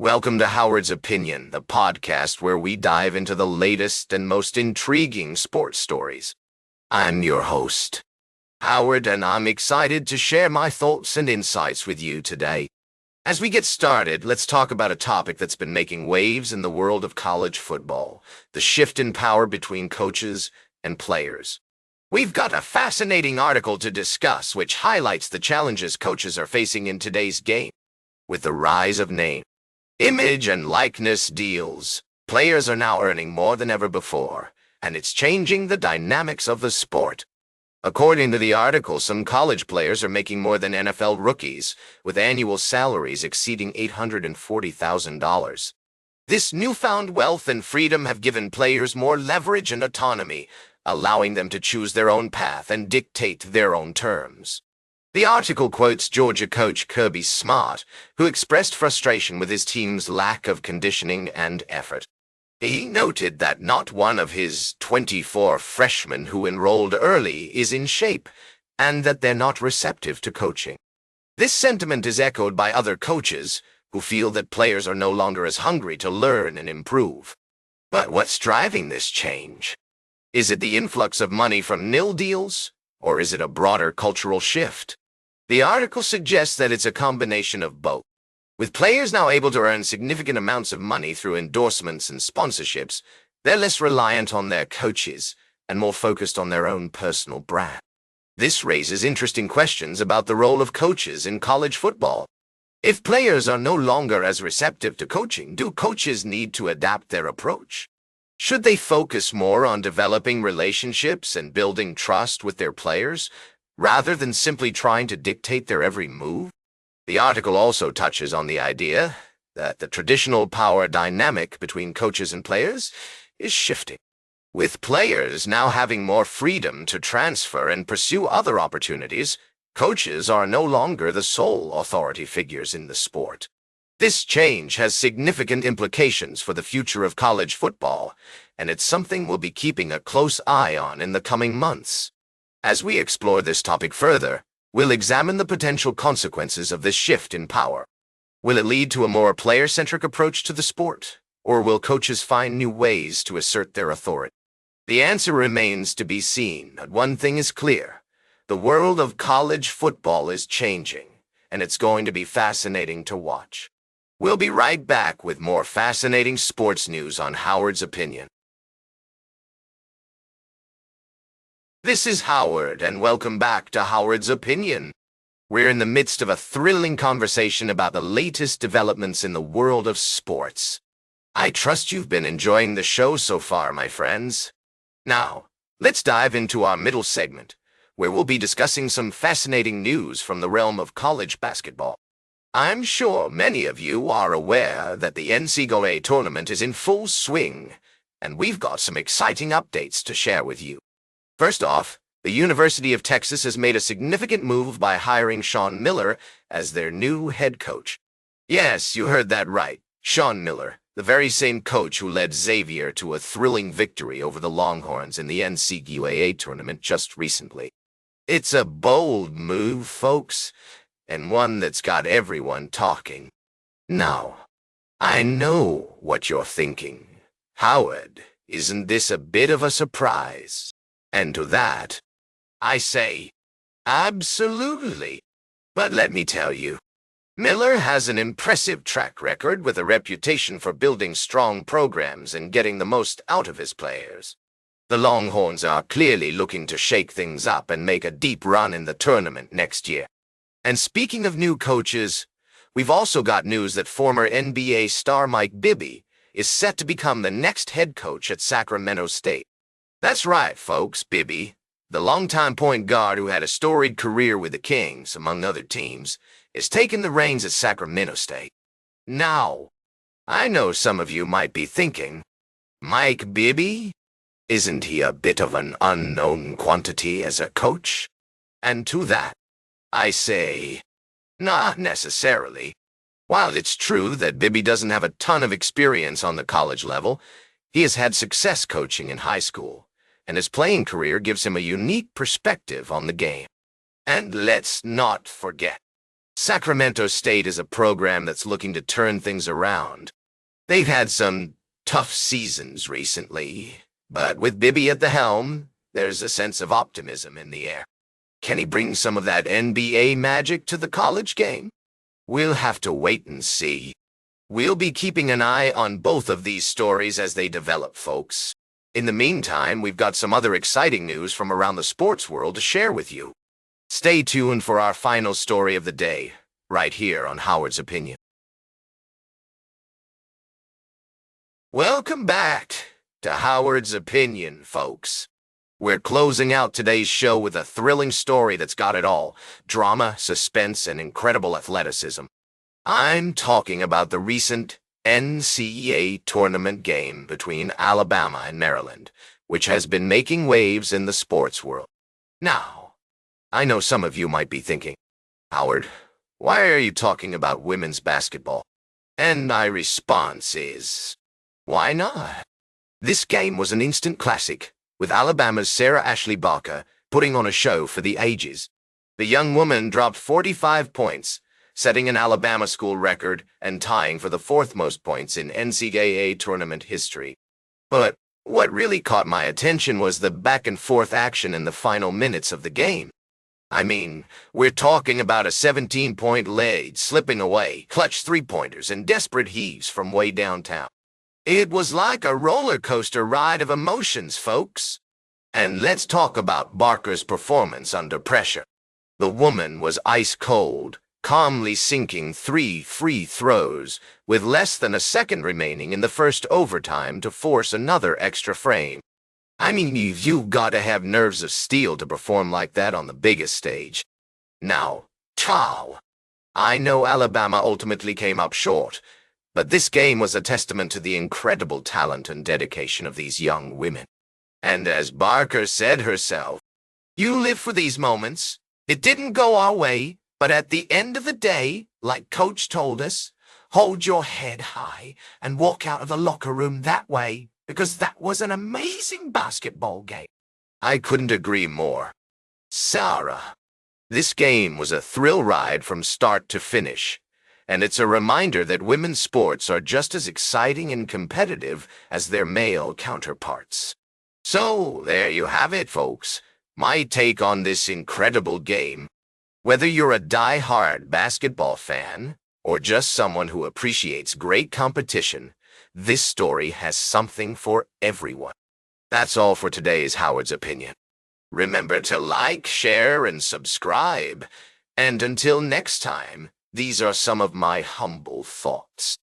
Welcome to Howard's Opinion, the podcast where we dive into the latest and most intriguing sports stories. I'm your host, Howard, and I'm excited to share my thoughts and insights with you today. As we get started, let's talk about a topic that's been making waves in the world of college football: the shift in power between coaches and players. We've got a fascinating article to discuss which highlights the challenges coaches are facing in today's game. With the rise of name, image, and likeness deals, players are now earning more than ever before, and it's changing the dynamics of the sport. According to the article, some college players are making more than NFL rookies, with annual salaries exceeding $840,000. This newfound wealth and freedom have given players more leverage and autonomy, allowing them to choose their own path and dictate their own terms. The article quotes Georgia coach Kirby Smart, who expressed frustration with his team's lack of conditioning and effort. He noted that not one of his 24 freshmen who enrolled early is in shape, and that they're not receptive to coaching. This sentiment is echoed by other coaches, who feel that players are no longer as hungry to learn and improve. But what's driving this change? Is it the influx of money from nil deals, or is it a broader cultural shift? The article suggests that it's a combination of both. With players now able to earn significant amounts of money through endorsements and sponsorships, they're less reliant on their coaches and more focused on their own personal brand. This raises interesting questions about the role of coaches in college football. If players are no longer as receptive to coaching, do coaches need to adapt their approach? Should they focus more on developing relationships and building trust with their players, rather than simply trying to dictate their every move? The article also touches on the idea that the traditional power dynamic between coaches and players is shifting. With players now having more freedom to transfer and pursue other opportunities, coaches are no longer the sole authority figures in the sport. This change has significant implications for the future of college football, and it's something we'll be keeping a close eye on in the coming months. As we explore this topic further, we'll examine the potential consequences of this shift in power. Will it lead to a more player-centric approach to the sport, or will coaches find new ways to assert their authority? The answer remains to be seen, but one thing is clear: the world of college football is changing, and it's going to be fascinating to watch. We'll be right back with more fascinating sports news on Howard's Opinion. This is Howard, and welcome back to Howard's Opinion. We're in the midst of a thrilling conversation about the latest developments in the world of sports. I trust you've been enjoying the show so far, my friends. Now, let's dive into our middle segment, where we'll be discussing some fascinating news from the realm of college basketball. I'm sure many of you are aware that the NCAA tournament is in full swing, and we've got some exciting updates to share with you. First off, the University of Texas has made a significant move by hiring Sean Miller as their new head coach. Yes, you heard that right. Sean Miller, the very same coach who led Xavier to a thrilling victory over the Longhorns in the NCAA tournament just recently. It's a bold move, folks, and one that's got everyone talking. Now, I know what you're thinking. Howard, isn't this a bit of a surprise? And to that, I say, absolutely. But let me tell you, Miller has an impressive track record with a reputation for building strong programs and getting the most out of his players. The Longhorns are clearly looking to shake things up and make a deep run in the tournament next year. And speaking of new coaches, we've also got news that former NBA star Mike Bibby is set to become the next head coach at Sacramento State. That's right, folks. Bibby, the longtime point guard who had a storied career with the Kings, among other teams, is taking the reins at Sacramento State. Now, I know some of you might be thinking, Mike Bibby? Isn't he a bit of an unknown quantity as a coach? And to that, I say, not necessarily. While it's true that Bibby doesn't have a ton of experience on the college level, he has had success coaching in high school, and his playing career gives him a unique perspective on the game. And let's not forget, Sacramento State is a program that's looking to turn things around. They've had some tough seasons recently, but with Bibby at the helm, there's a sense of optimism in the air. Can he bring some of that NBA magic to the college game? We'll have to wait and see. We'll be keeping an eye on both of these stories as they develop, folks. In the meantime, we've got some other exciting news from around the sports world to share with you. Stay tuned for our final story of the day, right here on Howard's Opinion. Welcome back to Howard's Opinion, folks. We're closing out today's show with a thrilling story that's got it all: drama, suspense, and incredible athleticism. I'm talking about the recent NCAA tournament game between Alabama and Maryland, which has been making waves in the sports world. Now, I know some of you might be thinking, Howard, why are you talking about women's basketball? And my response is, why not? This game was an instant classic, with Alabama's Sarah Ashley Barker putting on a show for the ages. The young woman dropped 45 points, setting an Alabama school record and tying for the fourth most points in NCAA tournament history. But what really caught my attention was the back-and-forth action in the final minutes of the game. I mean, we're talking about a 17-point lead slipping away, clutch three-pointers, and desperate heaves from way downtown. It was like a roller coaster ride of emotions, folks. And let's talk about Barker's performance under pressure. The woman was ice cold, calmly sinking 3 free throws with less than a second remaining in the first overtime to force another extra frame. I mean, you've got to have nerves of steel to perform like that on the biggest stage. Now, ciao. I know Alabama ultimately came up short, but this game was a testament to the incredible talent and dedication of these young women. And as Barker said herself, you live for these moments. It didn't go our way, but at the end of the day, like Coach told us, hold your head high and walk out of the locker room that way, because that was an amazing basketball game. I couldn't agree more. Sarah, this game was a thrill ride from start to finish. And it's a reminder that women's sports are just as exciting and competitive as their male counterparts. So, there you have it, folks. My take on this incredible game. Whether you're a die-hard basketball fan or just someone who appreciates great competition, this story has something for everyone. That's all for today's Howard's Opinion. Remember to like, share, and subscribe. And until next time, these are some of my humble thoughts.